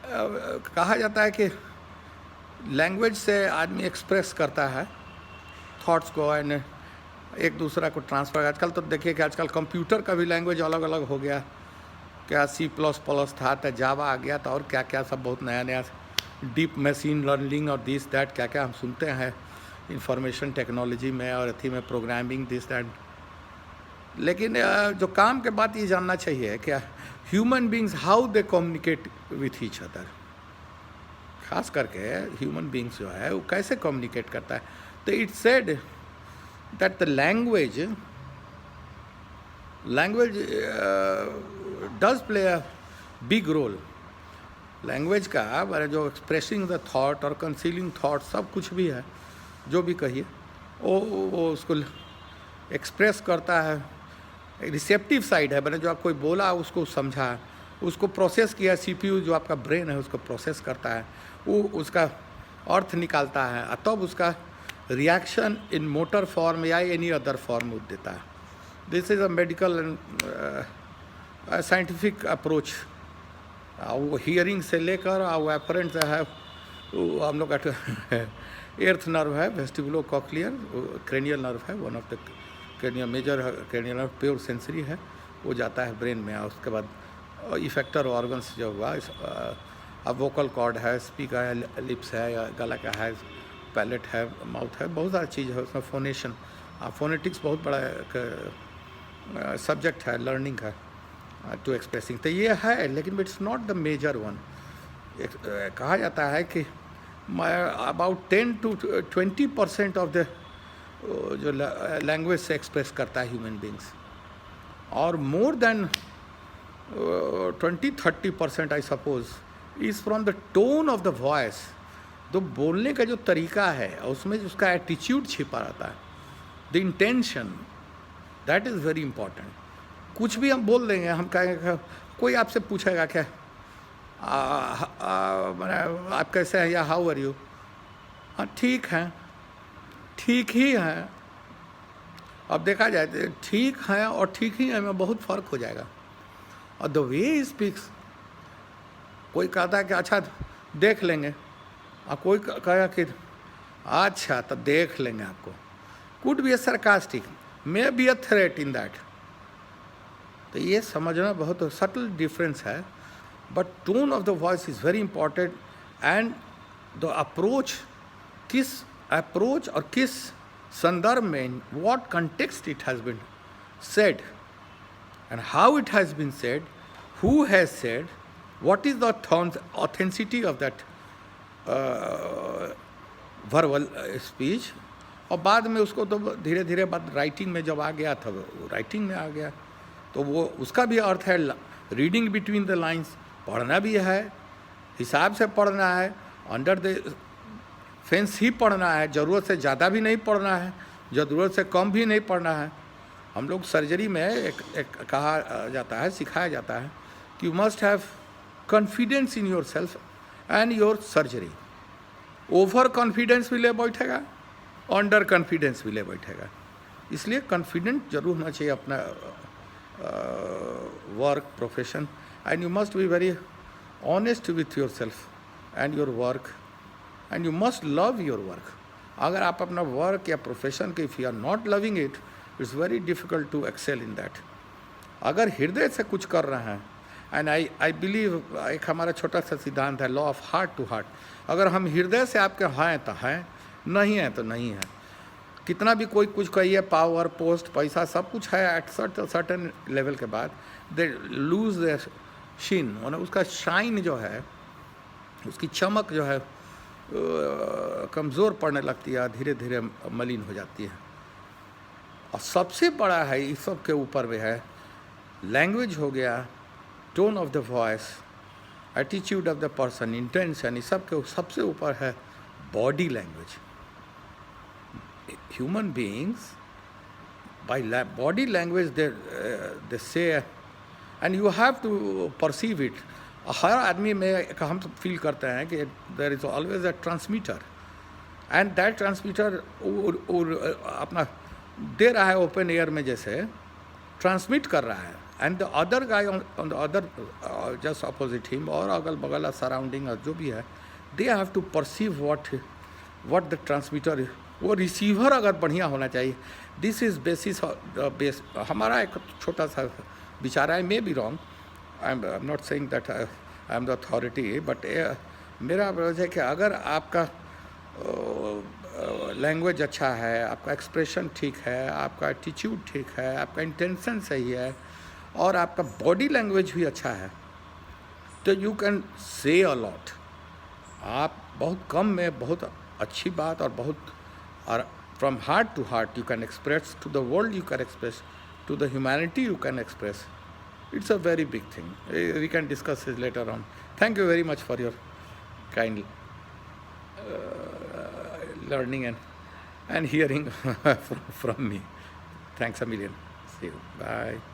कहा जाता है कि लैंग्वेज से आदमी एक्सप्रेस करता है थॉट्स को एंड एक दूसरा को ट्रांसफ़र। आजकल तो देखिए कि आजकल कंप्यूटर का भी लैंग्वेज अलग अलग हो गया। क्या C++ था, तो जावा आ गया, तो और क्या क्या सब बहुत नया नया डीप मशीन लर्निंग और दिस दैट क्या क्या हम सुनते हैं इंफॉर्मेशन टेक्नोलॉजी में और अथी में प्रोग्रामिंग दिस दैट। लेकिन जो काम के बात ये जानना चाहिए क्या human beings how they communicate with each other, खास करके ह्यूमन बींग्स जो है वो कैसे कम्युनिकेट करता है। तो it's said that the language does play a big role. Language का बारे जो एक्सप्रेसिंग द थॉट और कंसीलिंग थॉट सब कुछ भी है, जो भी कहिए वो उसको एक्सप्रेस करता है। रिसेप्टिव साइड है, मैंने जो आप कोई बोला उसको समझा, उसको प्रोसेस किया, CPU जो आपका ब्रेन है उसको प्रोसेस करता है, वो उसका अर्थ निकालता है, तब उसका रिएक्शन इन मोटर फॉर्म या एनी अदर फॉर्म देता है। This is a medical and scientific approach. वो हियरिंग से लेकर वो एपरेंट है, वो हम लोग का एर्थ नर्व है, वेस्टिबुलो कॉक्लियर क्रेनियल नर्व है, one of the cranial major cranial nerve, pure sensory है, वो जाता है ब्रेन में। उसके बाद इफेक्टर ऑर्गन्स जो हुआ, अब वोकल कॉर्ड है, स्पीक है, लिप्स है या गला का है, पैलेट है, माउथ है, बहुत सारी चीज़ है उसमें। फोनेशन, फोनेटिक्स बहुत बड़ा सब्जेक्ट है, लर्निंग है टू एक्सप्रेसिंग। तो ये है, लेकिन it's not the major one. कहा जाता है कि अबाउट 10 to 20% ऑफ द जो लैंग्वेज से एक्सप्रेस करता है ह्यूमन बींग्स, और more than 20-30% I suppose is from the tone of the voice. तो बोलने का जो तरीका है उसमें उसका एटीट्यूड छिपा रहता है, the intention, that is very important. कुछ भी हम बोल देंगे, हम कहेंगे, कोई आपसे पूछेगा क्या आप कैसे हैं या हाउ आर यू, हाँ ठीक हैं, ठीक ही हैं। अब देखा जाए तो ठीक है और ठीक ही है में बहुत फ़र्क हो जाएगा। और द वे स्पीक्स, कोई कहता है कि अच्छा देख लेंगे, और कोई कहेगा कि अच्छा तो देख लेंगे आपको। Could be a sarcastic, may be a threat in that. तो ये समझना बहुत सटल डिफरेंस है, but tone of the voice is very important. And the approach, किस अप्रोच और किस संदर्भ में, what context it has been said and how it has been said, who has said, what is the authenticity of that verbal speech. और बाद में उसको तो धीरे धीरे बाद राइटिंग में जब आ गया था, वो राइटिंग में आ गया, तो वो उसका भी अर्थ है रीडिंग बिटवीन द लाइन्स, पढ़ना भी है, हिसाब से पढ़ना है, अंडर द फेंस ही पढ़ना है, ज़रूरत से ज़्यादा भी नहीं पढ़ना है, ज़रूरत से कम भी नहीं पढ़ना है। हम लोग सर्जरी में एक कहा जाता है, सिखाया जाता है कि you must have confidence in your self and your surgery. Over confidence भी ले बैठेगा, अंडर कॉन्फिडेंस भी ले बैठेगा। इसलिए कॉन्फिडेंट जरूर होना चाहिए अपना work profession, and you must be very honest with yourself and your work, and you must love your work. अगर आप अपना वर्क या प्रोफेशन के if you are not loving it, it's very difficult to excel in that. अगर हृदय से कुछ कर रहे हैं, एंड आई बिलीव, एक हमारा छोटा सा सिद्धांत है, law of heart to heart. अगर हम हृदय से आपके हैं तो हैं, नहीं है तो नहीं है। कितना भी कोई कुछ कहिए, पावर, पोस्ट, पैसा, सब कुछ है, एट सर्टन लेवल के बाद दे लूज द शीन, मतलब उसका शाइन जो है, उसकी चमक जो है कमज़ोर पड़ने लगती है, धीरे धीरे मलिन हो जाती है। और सबसे बड़ा है इस सब के ऊपर में है लैंग्वेज हो गया, tone of the voice, attitude of the person, intention, इस सब के सबसे ऊपर है body language. Human beings by body language they say, and you have to perceive it. हर आदमी में हम तो फील करते हैं कि there is always a transmitter, and that transmitter अपना दे रहा है ओपन एयर में, जैसे ट्रांसमिट कर रहा है, and the other guy on the other just opposite him or अगल बगल surrounding और जो भी है, they have to perceive what the transmitter is. वो रिसीवर अगर बढ़िया होना चाहिए. This is basis base. हमारा एक छोटा सा विचार है, may be wrong, I am not saying that I am the authority, but मेरा अप्रोच है कि अगर आपका लैंग्वेज अच्छा है, आपका एक्सप्रेशन ठीक है, आपका एटीट्यूड ठीक है, आपका इंटेंशन सही है और आपका बॉडी लैंग्वेज भी अच्छा है, तो you can say a lot. आप बहुत कम में बहुत अच्छी बात और बहुत, और from heart to heart you can express to the world, you can express to the humanity, you can express. It's a very big thing. We can discuss it later on. Thank you very much for your kind learning and hearing from me. Thanks a million. See you. Bye.